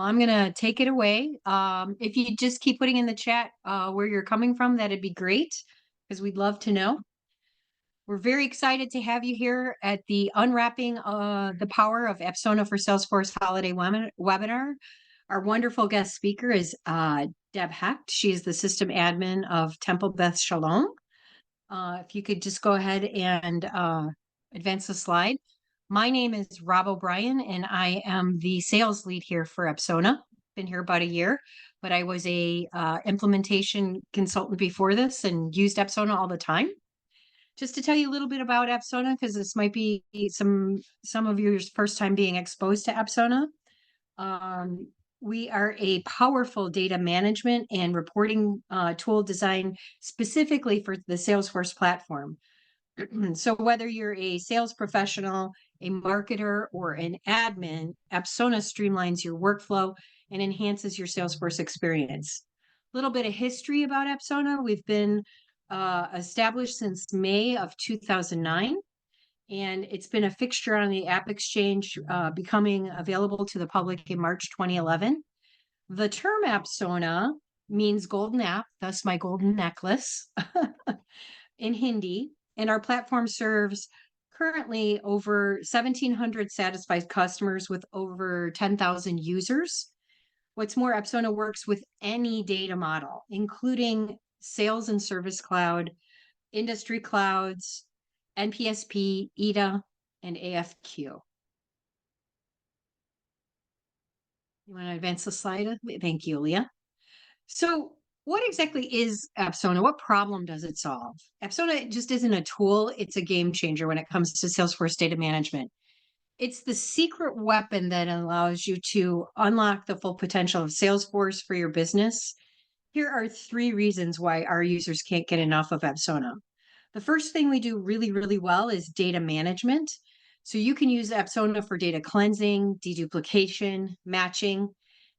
I'm gonna take it away. If you just keep putting in the chat where you're coming from, that'd be great because we'd love to know. We're very excited to have you here at the Unwrapping the Power of Apsona for Salesforce Holiday webinar. Our wonderful guest speaker is Deb Hecht. She is the system admin of Temple Beth Shalom. If you could just go ahead and advance the slide. My name is Rob O'Brien, and I am the sales lead here for Apsona. Been here about a year, but I was a implementation consultant before this and used Apsona all the time. Just to tell you a little bit about Apsona, because this might be some of your first time being exposed to Apsona. Um, we are a powerful data management and reporting tool designed specifically for the Salesforce platform. So whether you're a sales professional, a marketer, or an admin, Apsona streamlines your workflow and enhances your Salesforce experience. A little bit of history about Apsona. We've been established since May of 2009, and it's been a fixture on the App Exchange, becoming available to the public in March 2011. The term Apsona means golden app, thus my golden necklace in Hindi, and our platform serves currently over 1,700 satisfied customers with over 10,000 users. What's more, Apsona works with any data model, including Sales and Service Cloud, industry clouds, NPSP, EDA, and AFQ. You want to advance the slide? Thank you, Leah. So what exactly is Apsona? What problem does it solve? Apsona just isn't a tool, it's a game changer when it comes to Salesforce data management. It's the secret weapon that allows you to unlock the full potential of Salesforce for your business. Here are 3 reasons why our users can't get enough of Apsona. The first thing we do really, really well is data management. So you can use Apsona for data cleansing, deduplication, matching,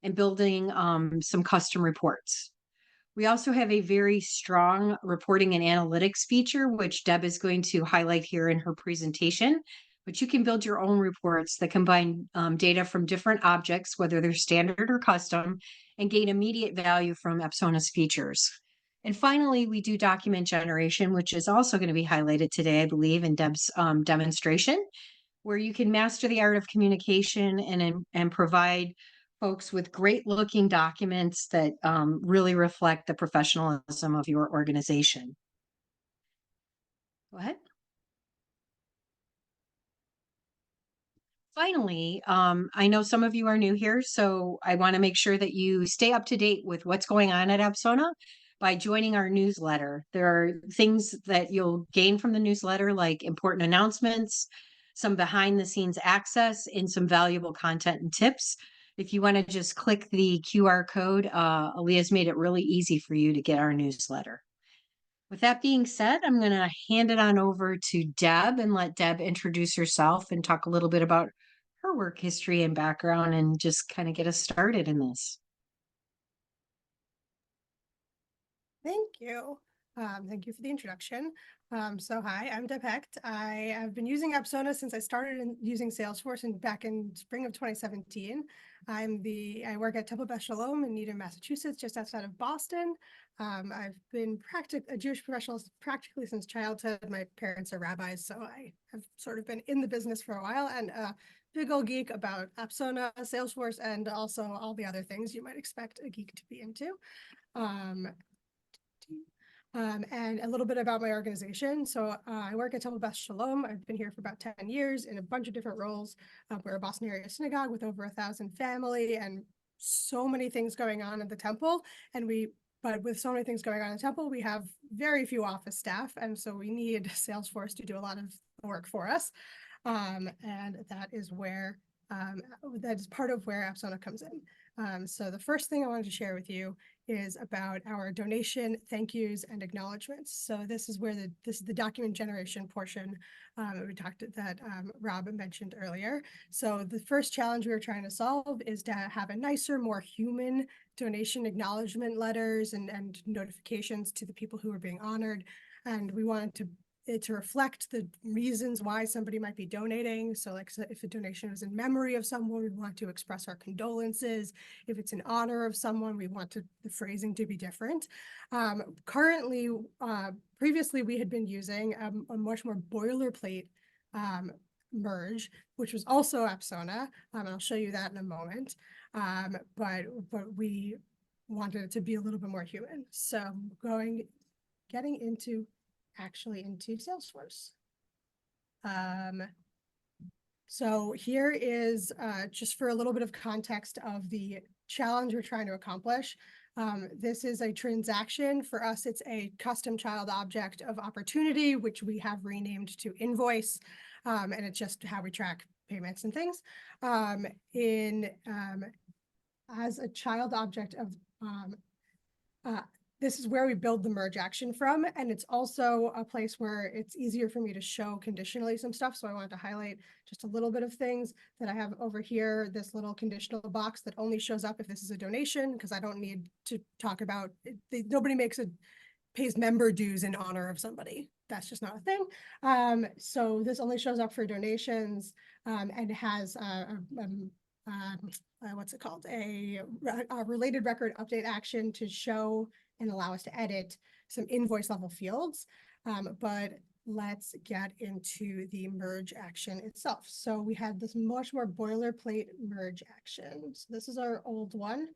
and building some custom reports. We also have a very strong reporting and analytics feature, which Deb is going to highlight here in her presentation. But you can build your own reports that combine data from different objects, whether they're standard or custom, and gain immediate value from Apsona's features. And finally, we do document generation, which is also going to be highlighted today, I believe, in Deb's demonstration, where you can master the art of communication and provide folks with great looking documents that really reflect the professionalism of your organization. Go ahead. Finally, I know some of you are new here, so I want to make sure that you stay up to date with what's going on at Apsona by joining our newsletter. There are things that you'll gain from the newsletter, like important announcements, some behind the scenes access, and some valuable content and tips. If you want to just click the QR code, Aaliyah's made it really easy for you to get our newsletter. With that being said, I'm going to hand it on over to Deb and let Deb introduce herself and talk a little bit about her work history and background and just kind of get us started in this. Thank you. Thank you for the introduction. So hi, I'm Deb Hecht. I have been using Apsona since I started using Salesforce back in spring of 2017. I work at Temple Beth Shalom in Needham, Massachusetts, just outside of Boston. I've been a Jewish professional practically since childhood. My parents are rabbis, so I have sort of been in the business for a while and a big old geek about Apsona, Salesforce, and also all the other things you might expect a geek to be into. And a little bit about my organization. So I work at Temple Beth Shalom. I've been here for about 10 years in a bunch of different roles. We're a Boston area synagogue with over 1,000 family and so many things going on at the temple. But with so many things going on in the temple, we have very few office staff. And so we need Salesforce to do a lot of the work for us. And that is part of where Apsona comes in. So the first thing I wanted to share with you is about our donation, thank yous, and acknowledgements. So this is where this is the document generation portion that Rob mentioned earlier. So the first challenge we were trying to solve is to have a nicer, more human donation acknowledgement letters and notifications to the people who are being honored. And we wanted it to reflect the reasons why somebody might be donating. So like if a donation is in memory of someone, we want to express our condolences. If it's in honor of someone, we want the phrasing to be different. Currently, previously we had been using a much more boilerplate merge, which was also Apsona. I'll show you that in a moment. But we wanted it to be a little bit more human. So getting into Salesforce. So here is just for a little bit of context of the challenge we're trying to accomplish. This is a transaction. For us, it's a custom child object of opportunity, which we have renamed to invoice. And it's just how we track payments and things. As a child object of this is where we build the merge action from, and it's also a place where it's easier for me to show conditionally some stuff. So I wanted to highlight just a little bit of things that I have over here, this little conditional box that only shows up if this is a donation, because I don't need to talk about it. Nobody pays member dues in honor of somebody. That's just not a thing. So this only shows up for donations, and it has what's it called? A related record update action to show and allow us to edit some invoice level fields. But let's get into the merge action itself. So we had this much more boilerplate merge action. So this is our old one.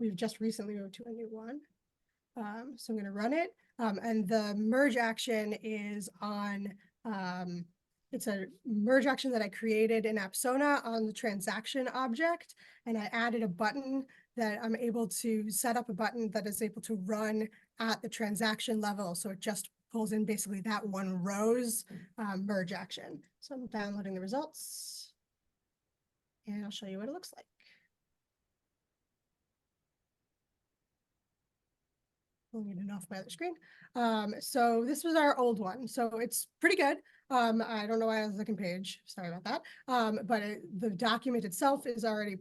We've just recently moved to a new one. So I'm going to run it. And the merge action is on, it's a merge action that I created in Apsona on the transaction object. And I added a button that I'm able to set up a button that is able to run at the transaction level. So it just pulls in basically that one row's merge action. So I'm downloading the results and I'll show you what it looks like. Pulling it off my other screen. So this was our old one. So it's pretty good. I don't know why I was looking page. Sorry about that. But the document itself is already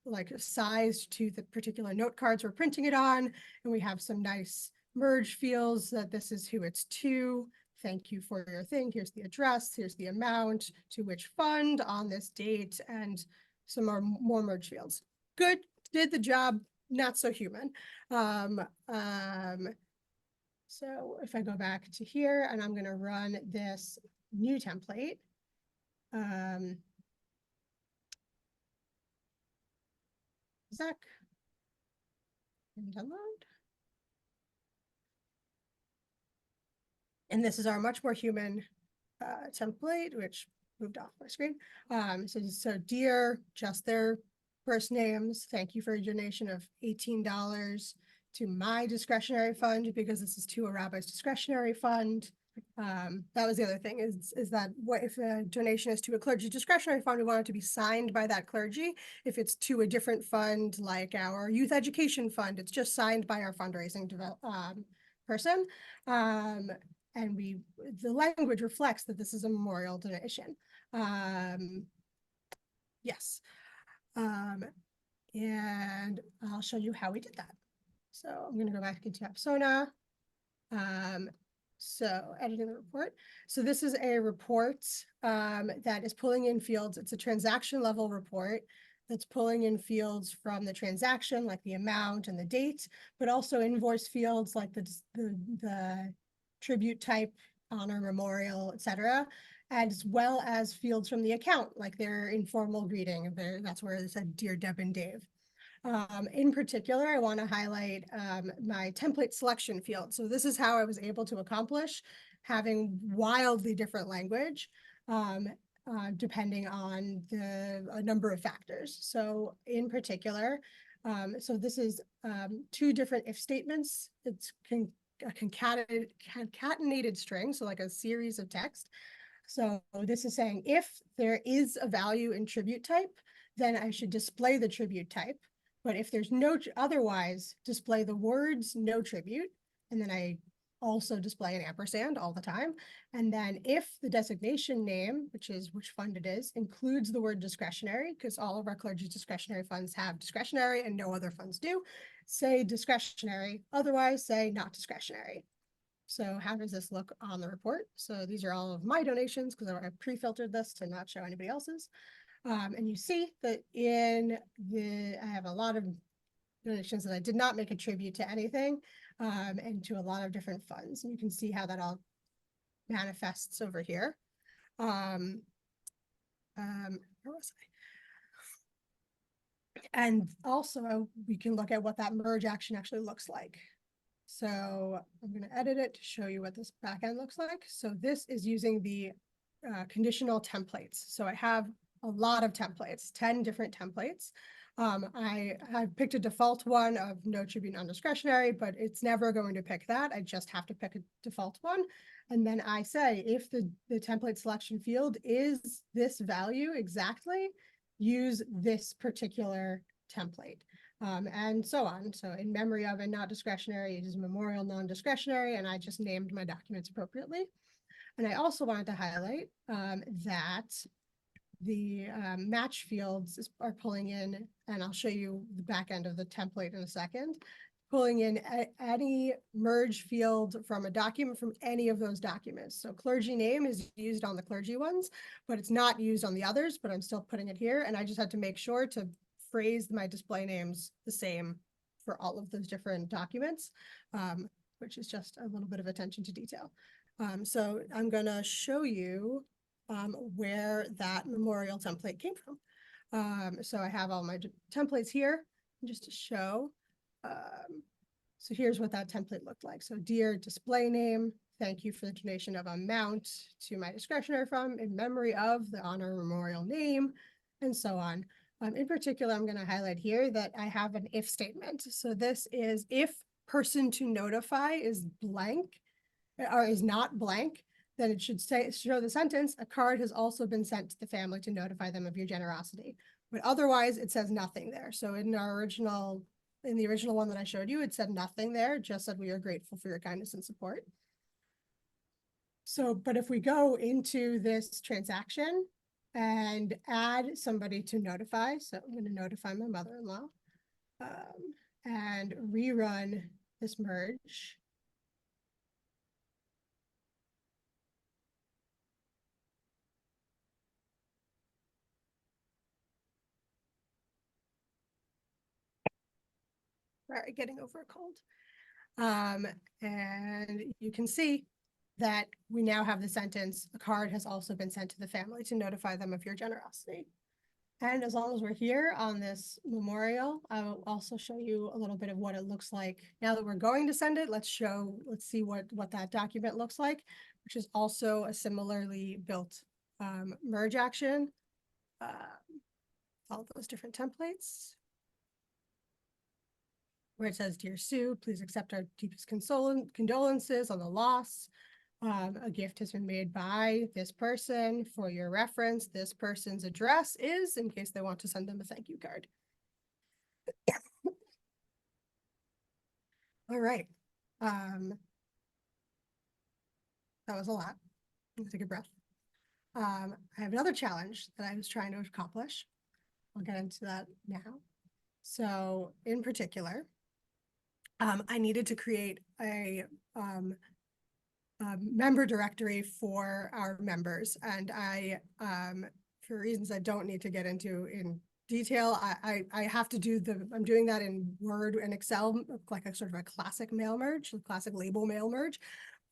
like sized to the particular note cards we're printing it on. And we have some nice merge fields that this is who it's to. Thank you for your thing. Here's the address. Here's the amount to which fund on this date, and some more merge fields. Good, did the job. Not so human. So if I go back to here and I'm going to run this new template, Zach, and download. And this is our much more human template, which moved off my screen. So dear, just their first names. Thank you for a donation of $18 to my discretionary fund, because this is to a rabbi's discretionary fund. That was the other thing is that what if a donation is to a clergy discretionary fund, we want it to be signed by that clergy. If it's to a different fund, like our youth education fund, it's just signed by our fundraising person. And the language reflects that this is a memorial donation. Yes. And I'll show you how we did that. So I'm going to go back into Apsona. So editing the report. So this is a report that is pulling in fields. It's a transaction level report that's pulling in fields from the transaction, like the amount and the date, but also invoice fields like the tribute type, honor, memorial, etc., as well as fields from the account, like their informal greeting. That's where it said, Dear Deb and Dave. In particular, I want to highlight my template selection field. So this is how I was able to accomplish having wildly different language, depending on a number of factors. So in particular, so this is two different if statements. It's a concatenated string, so like a series of text. So this is saying if there is a value in tribute type, then I should display the tribute type. But if there's otherwise, display the words no tribute. And then I also display an ampersand all the time. And then if the designation name, which is which fund it is, includes the word discretionary, because all of our clergy discretionary funds have discretionary and no other funds do, say discretionary. Otherwise, say not discretionary. So how does this look on the report? So these are all of my donations because I pre-filtered this to not show anybody else's. And you see that I have a lot of donations that I did not make a tribute to anything, and to a lot of different funds. And you can see how that all manifests over here. Where was I? And also we can look at what that merge action actually looks like. So I'm going to edit it to show you what this backend looks like. So this is using the conditional templates. So I have a lot of templates, 10 different templates. I picked a default one of no tribute non-discretionary, but it's never going to pick that. I just have to pick a default one. And then I say, if the template selection field is this value exactly, use this particular template. And so on. So in memory of and not discretionary, it is memorial non-discretionary, and I just named my documents appropriately. And I also wanted to highlight that the match fields are pulling in, and I'll show you the back end of the template in a second, pulling in any merge field from a document from any of those documents. So clergy name is used on the clergy ones, but it's not used on the others, but I'm still putting it here. And I just had to make sure to phrase my display names the same for all of those different documents, which is just a little bit of attention to detail. So I'm gonna show you where that memorial template came from. So I have all my templates here just to show. So here's what that template looked like. So dear display name, thank you for the donation of amount to my discretionary fund in memory of the honor memorial name, and so on. In particular, I'm going to highlight here that I have an if statement. So this is if person to notify is blank or is not blank, then it should show the sentence, a card has also been sent to the family to notify them of your generosity. But otherwise it says nothing there. So in the original one that I showed you, it said nothing there, it just said we are grateful for your kindness and support. So, but if we go into this transaction and add somebody to notify, so I'm going to notify my mother-in-law, and rerun this merge. Sorry, getting over a cold. And you can see that we now have the sentence, a card has also been sent to the family to notify them of your generosity. And as long as we're here on this memorial, I will also show you a little bit of what it looks like. Now that we're going to send it, let's see what that document looks like, which is also a similarly built merge action. All those different templates, where it says, Dear Sue, please accept our deepest condolences on the loss. A gift has been made by this person. For your reference, this person's address is, in case they want to send them a thank you card. All right. That was a lot. Let's take a breath. I have another challenge that I was trying to accomplish. I'll get into that now. So in particular, I needed to create a member directory for our members. And I, for reasons I don't need to get into in detail, I have to do I'm doing that in Word and Excel, like a sort of a classic mail merge, a classic label mail merge.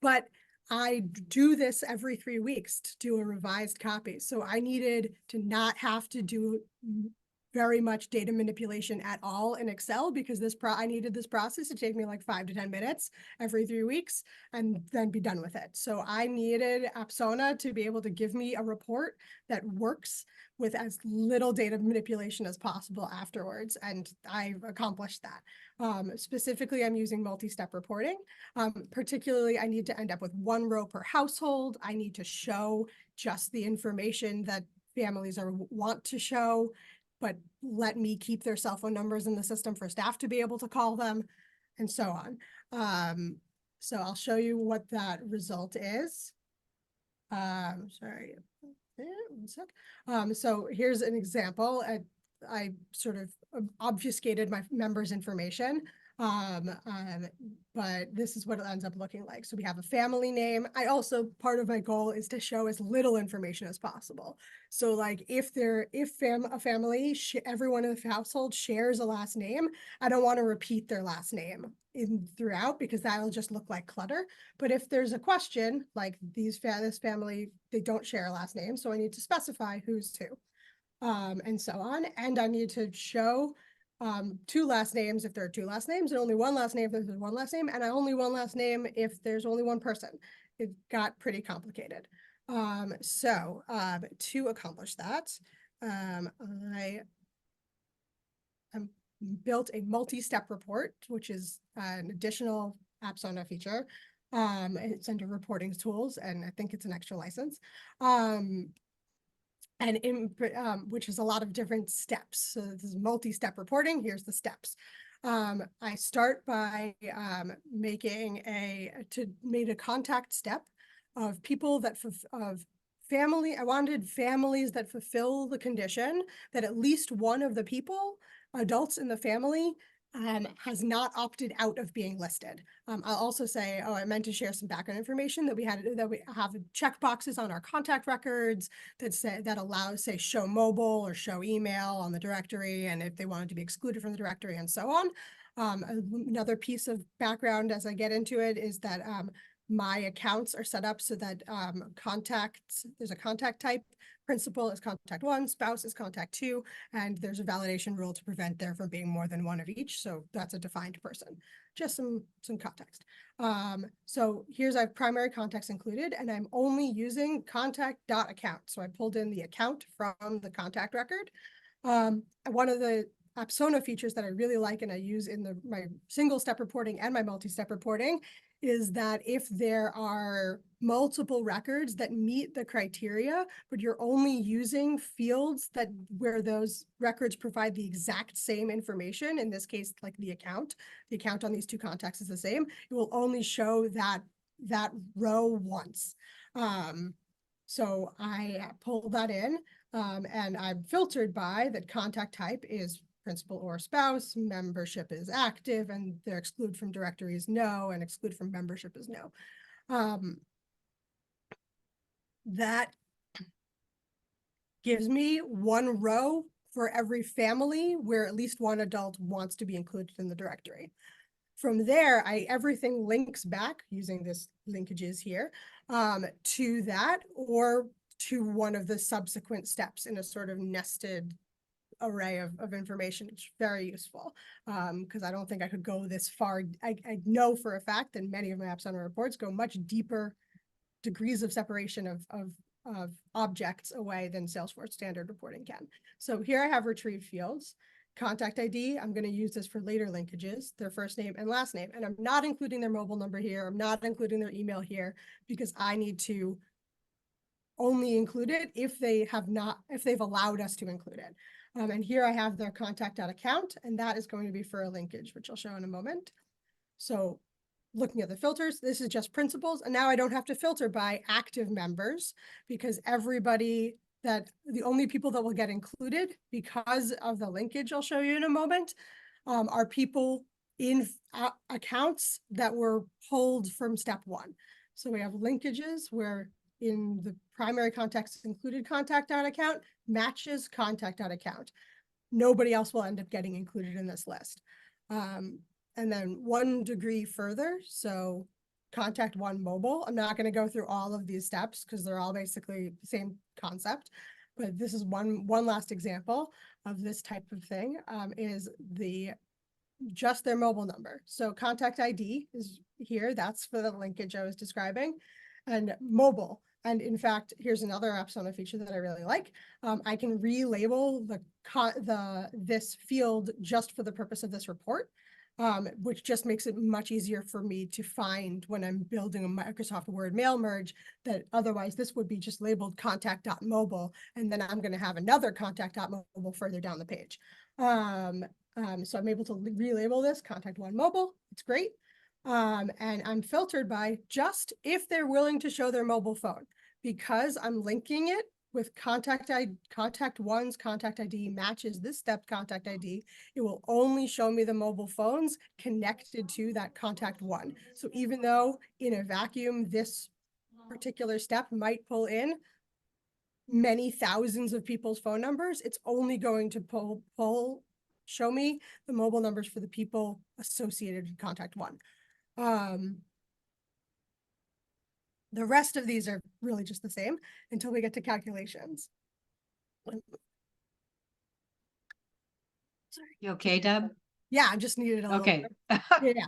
But I do this every 3 weeks to do a revised copy. So I needed to not have to do very much data manipulation at all in Excel, because I needed this process to take me like 5 to 10 minutes every 3 weeks and then be done with it. So I needed Apsona to be able to give me a report that works with as little data manipulation as possible afterwards. And I've accomplished that. Specifically, I'm using multi-step reporting. Particularly, I need to end up with 1 row per household. I need to show just the information that families want to show, but let me keep their cell phone numbers in the system for staff to be able to call them, and so on. So I'll show you what that result is. Sorry, 1 sec. So here's an example. I sort of obfuscated my members' information. but this is what it ends up looking like. So we have a family name. I also, part of my goal is to show as little information as possible. So like if a family, everyone in the household shares a last name, I don't want to repeat their last name throughout because that'll just look like clutter. But if there's a question, like this family, they don't share a last name, so I need to specify who's who, and so on. And I need to show two last names if there are two last names, and only one last name if there's one last name, and only one last name if there's only one person. It got pretty complicated. To accomplish that, I built a multi-step report, which is an additional Apsona feature. It's under reporting tools, and I think it's an extra license. Which is a lot of different steps. So this is multi-step reporting. Here's the steps. I start by made a contact step of people that I wanted families that fulfill the condition that at least one of the adults in the family has not opted out of being listed. I'll also say, I meant to share some background information that we have check boxes on our contact records that allows, say, show mobile or show email on the directory, and if they wanted to be excluded from the directory and so on. Another piece of background as I get into it is that my accounts are set up so that there's a contact type. Principal is contact 1, spouse is contact 2, and there's a validation rule to prevent there from being more than one of each. So that's a defined person. Just some context. So here's I have primary contacts included, and I'm only using contact.account. So I pulled in the account from the contact record. One of the Apsona features that I really like and I use in my single step reporting and my multi-step reporting is that if there are multiple records that meet the criteria, but you're only using fields where those records provide the exact same information, in this case, like the account on these two contacts is the same, it will only show that row once. So I pull that in, and I'm filtered by that contact type is principal or spouse, membership is active, and their exclude from directory is no, and exclude from membership is no. That gives me one row for every family where at least one adult wants to be included in the directory. From there, everything links back using this linkages here to that or to one of the subsequent steps in a sort of nested array of information. It's very useful because I don't think I could go this far. I know for a fact that many of my Apsona reports go much deeper degrees of separation of objects away than Salesforce standard reporting can. So here I have retrieved fields. Contact ID, I'm going to use this for later linkages, their first name and last name. And I'm not including their mobile number here. I'm not including their email here because I need to only include it if they've allowed us to include it. And here I have their contact.account, and that is going to be for a linkage, which I'll show in a moment. So looking at the filters, this is just principals. And now I don't have to filter by active members because the only people that will get included because of the linkage I'll show you in a moment are people in accounts that were pulled from step 1. So we have linkages where in the primary context included contact.account matches contact.account. Nobody else will end up getting included in this list. And then one degree further, so contact 1 mobile. I'm not going to go through all of these steps because they're all basically the same concept, but this is one last example of this type of thing is just their mobile number. So contact ID is here. That's for the linkage I was describing, and mobile. And in fact, here's another Apsona feature that I really like. I can relabel this field just for the purpose of this report, which just makes it much easier for me to find when I'm building a Microsoft Word mail merge, that otherwise this would be just labeled contact.mobile, and then I'm going to have another contact.mobile further down the page. So I'm able to relabel this contact 1 mobile. It's great. And I'm filtered by just if they're willing to show their mobile phone, because I'm linking it with contact one's contact ID matches this step contact ID, it will only show me the mobile phones connected to that contact one. So even though in a vacuum, this particular step might pull in many thousands of people's phone numbers, it's only going to show me the mobile numbers for the people associated with contact one. The rest of these are really just the same until we get to calculations. You okay, Deb? Yeah, I just needed a little. Okay. Yeah.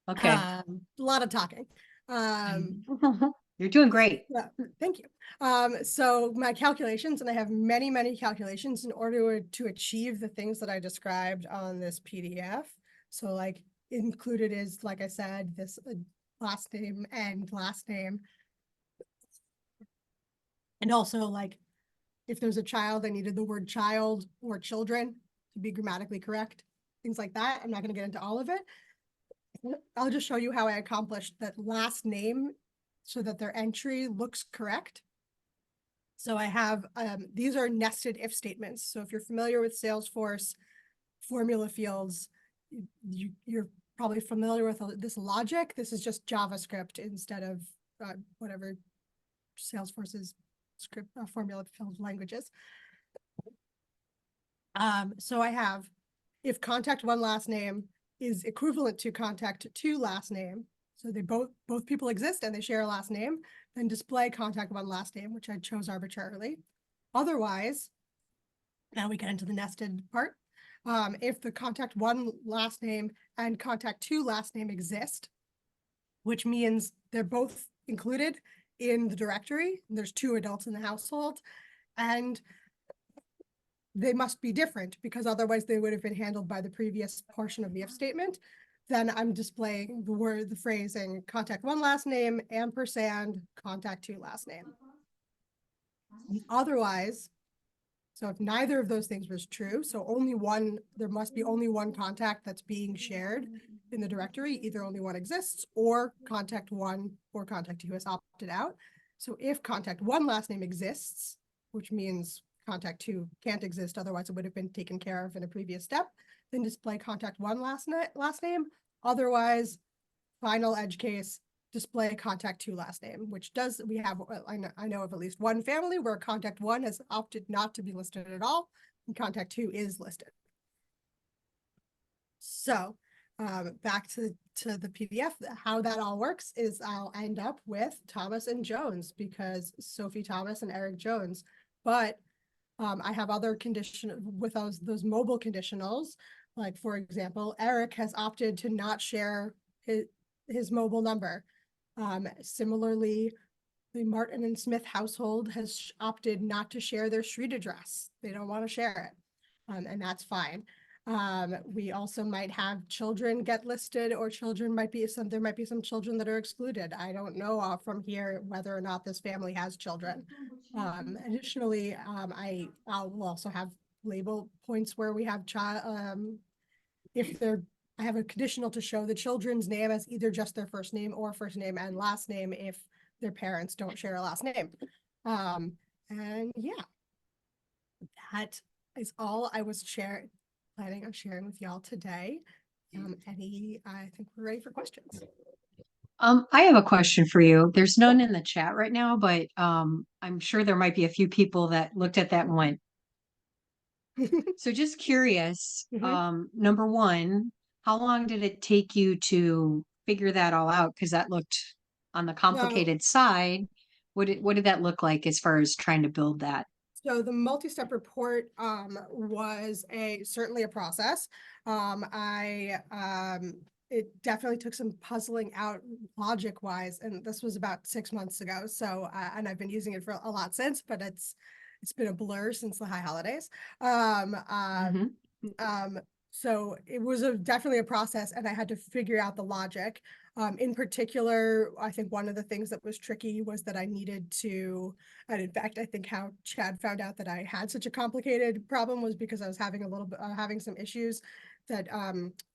Okay. A lot of talking. You're doing great. Yeah, thank you. So my calculations, and I have many, many calculations in order to achieve the things that I described on this PDF. So like included is, like I said, this last name and last name. And also like if there's a child, I needed the word child or children to be grammatically correct, things like that. I'm not going to get into all of it. I'll just show you how I accomplished that last name so that their entry looks correct. So I have, these are nested if statements. So if you're familiar with Salesforce formula fields, you're probably familiar with this logic. This is just JavaScript instead of whatever Salesforce's script formula field languages. So I have, if contact one last name is equivalent to contact two last name, so they both people exist and they share a last name, then display contact one last name, which I chose arbitrarily. Otherwise, now we get into the nested part. If the contact one last name and contact two last name exist, which means they're both included in the directory, there's two adults in the household, and they must be different because otherwise they would have been handled by the previous portion of the if statement. Then I'm displaying the phrasing contact one last name, ampersand, contact two last name. Otherwise, so if neither of those things was true, so only one, there must be only one contact that's being shared in the directory, either only one exists or contact one or contact two has opted out. So if contact one last name exists, which means contact two can't exist, otherwise it would have been taken care of in a previous step, then display contact one last name. Otherwise, final edge case, display contact two last name, which does, we have, I know of at least one family where contact one has opted not to be listed at all, and contact two is listed. So back to the PDF, how that all works is I'll end up with Thomas and Jones because Sophie Thomas and Eric Jones, but I have other with those mobile conditionals. Like for example, Eric has opted to not share his mobile number. Similarly, the Martin and Smith household has opted not to share their street address. They don't want to share it, and that's fine. We also might have children get listed, or there might be some children that are excluded. I don't know from here whether or not this family has children. Additionally, I will also have label points where we have I have a conditional to show the children's name as either just their first name or first name and last name if their parents don't share a last name. And yeah, that is all I was planning on sharing with y'all today. I think we're ready for questions. I have a question for you. There's none in the chat right now, but I'm sure there might be a few people that looked at that and went. So just curious, number one, how long did it take you to figure that all out? Because that looked on the complicated side. What did that look like as far as trying to build that? So the multi-step report was certainly a process. It definitely took some puzzling out logic wise, and this was about 6 months ago. So and I've been using it for a lot since, but it's been a blur since the high holidays. So it was definitely a process, and I had to figure out the logic. In particular, I think one of the things that was tricky was that I needed to, and in fact, I think how Chad found out that I had such a complicated problem was because I was having having some issues that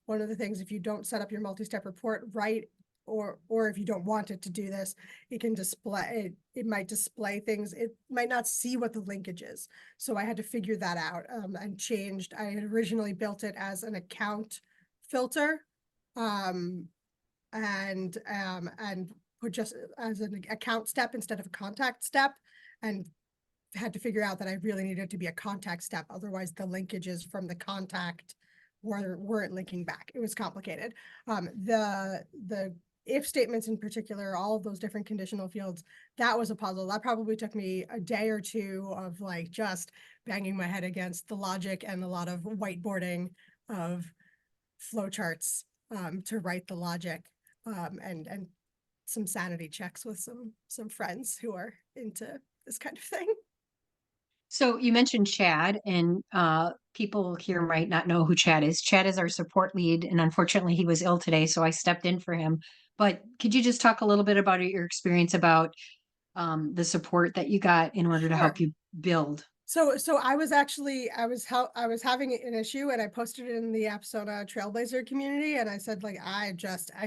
one of the things, if you don't set up your multi-step report right, or if you don't want it to do this, it can display, it might display things. It might not see what the linkage is. So I had to figure that out, and changed. I had originally built it as an account filter, and put just as an account step instead of a contact step, and had to figure out that I really needed it to be a contact step. Otherwise, the linkages from the contact weren't linking back. It was complicated. The if statements in particular, all of those different conditional fields, that was a puzzle. That probably took me a day or two of like just banging my head against the logic and a lot of whiteboarding of flowcharts, to write the logic, and some sanity checks with some friends who are into this kind of thing. So you mentioned Chad, and people here might not know who Chad is. Chad is our support lead, and unfortunately, he was ill today, so I stepped in for him. But could you just talk a little bit about your experience about the support that you got in order to Sure. help you build? So I was actually, I was having an issue, and I posted it in the Apsona Trailblazer community, and I said, like, I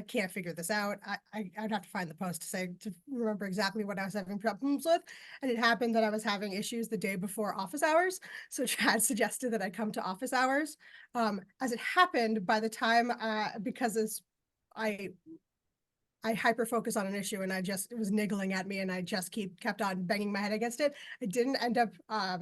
can't figure this out. I'd have to find the post to remember exactly what I was having problems with. And it happened that I was having issues the day before office hours. So Chad suggested that I come to office hours. As it happened, by the time, because I I hyper focus on an issue, and it was niggling at me, and I just kept on banging my head against it. I didn't end up, I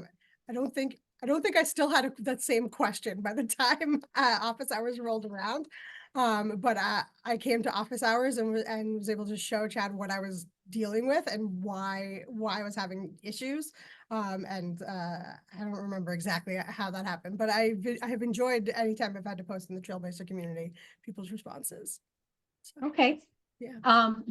don't think I still had that same question by the time office hours rolled around. But I came to office hours and was able to show Chad what I was dealing with and why I was having issues. And I don't remember exactly how that happened, but I have enjoyed anytime I've had to post in the Trailblazer community, people's responses. So, Okay. yeah.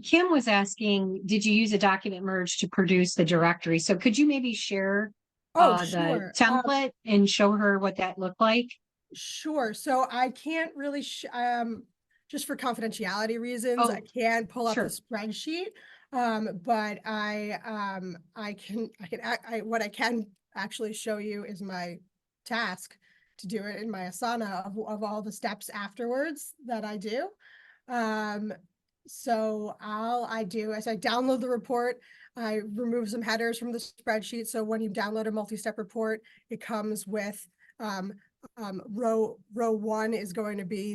Kim was asking, did you use a document merge to produce the directory? So could you maybe share Oh, the sure. template and show her what that looked like? Sure. So I can't really, just for confidentiality reasons, I Oh, can't pull up the sure. spreadsheet. But what I can actually show you is my task to do it in my Asana of all the steps afterwards that I do. Um, so all I do is I download the report, I remove some headers from the spreadsheet. So when you download a multi-step report, it comes with, um, row one is going to be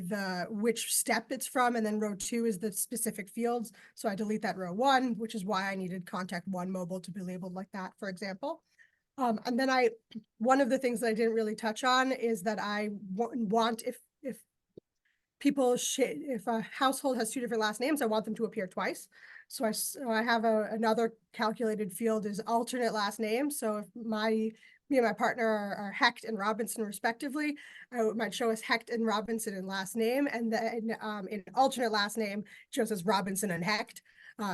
which step it's from, and then row two is the specific fields. So I delete that row one, which is why I needed contact one mobile to be labeled like that, for example. And then one of the things that I didn't really touch on is that I want, if if a household has two different last names, I want them to appear twice. So I have another calculated field is alternate last name. So if me and my partner are Hecht and Robinson respectively, I might show us Hecht and Robinson in last name, and then in alternate last name it shows us Robinson and Hecht.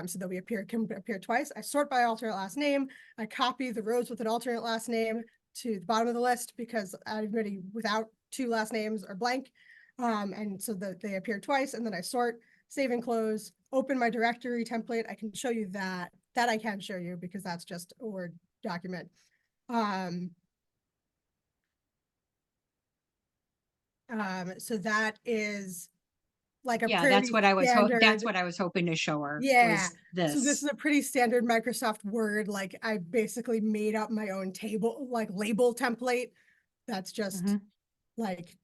So that can appear twice. I sort by alternate last name. I copy the rows with an alternate last name to the bottom of the list because everybody without two last names are blank. And so that they appear twice, and then I sort, save and close, open my directory template. I can show you that I can show you because that's just a Word document. So that is like a Yeah, that's pretty what I was that's standard. what I was hoping to show her Yeah. was So this this. is a pretty standard Microsoft Word. Like I basically made up my own table, like label template. That's just Mhm. like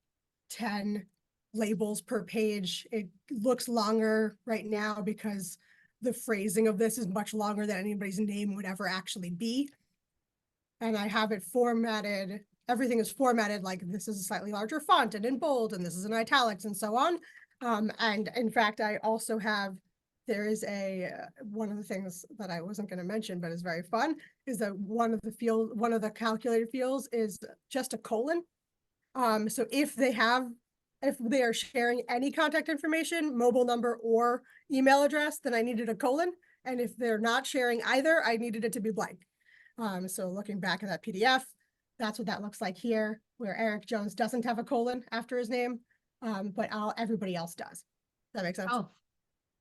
10 labels per page. It looks longer right now because the phrasing of this is much longer than anybody's name would ever actually be. And I have it formatted. Everything is formatted like this is a slightly larger font and in bold, and this is in italics and so on. And in fact, I also have, there is one of the things that I wasn't going to mention, but is very fun, is that one of the calculated fields is just a colon. So if they are sharing any contact information, mobile number or email address, then I needed a colon. And if they're not sharing either, I needed it to be blank. So looking back at that PDF, that's what that looks like here, where Eric Jones doesn't have a colon after his name, but everybody else does. That makes sense. Oh,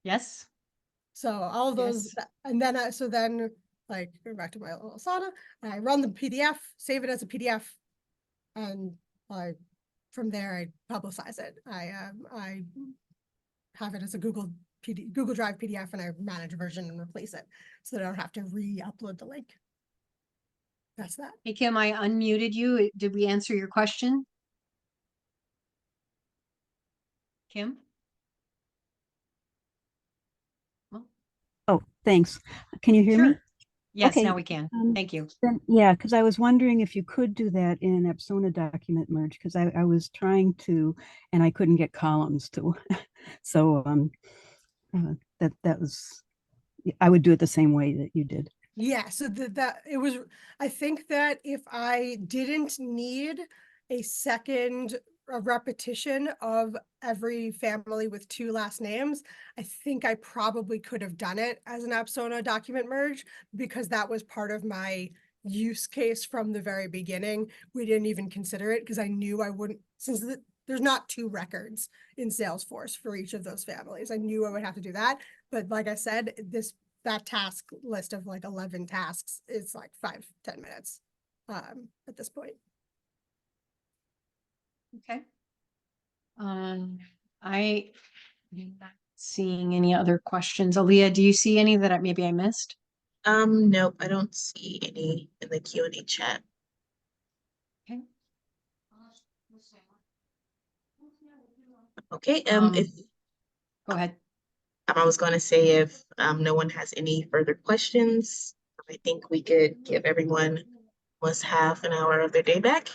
yes, So all of those, yes. and then like going back to my little Asana, I run the PDF, save it as a PDF, and from there I publicize it. I have it as a Google Google Drive PDF and I manage a version and replace it so that I don't have to re-upload the link. That's that. Hey, Kim, I unmuted you. Did we answer your question? Kim? Well, Oh, thanks. Can you hear me? sure. Yes, Okay. now we can. Thank you. Then, yeah, because I was wondering if you could do that in Apsona document merge, because I was trying to, and I couldn't get columns to. So that was, I would do it the same way that you did. Yeah, so that it was, I think that if I didn't need a second a repetition of every family with 2 last names, I think I probably could have done it as an Apsona document merge because that was part of my use case from the very beginning. We didn't even consider it because I knew I wouldn't, since there's not 2 records in Salesforce for each of those families. I knew I would have to do that. But like I said, that task list of like 11 tasks is like 5-10 minutes at this point. Okay. I am not seeing any other questions. Aaliyah, do you see any that maybe I missed? Nope, I don't see any in the Q&A chat. Okay. Okay, if Go ahead. I was going to say if no one has any further questions, I think we could give everyone almost half an hour of their day back.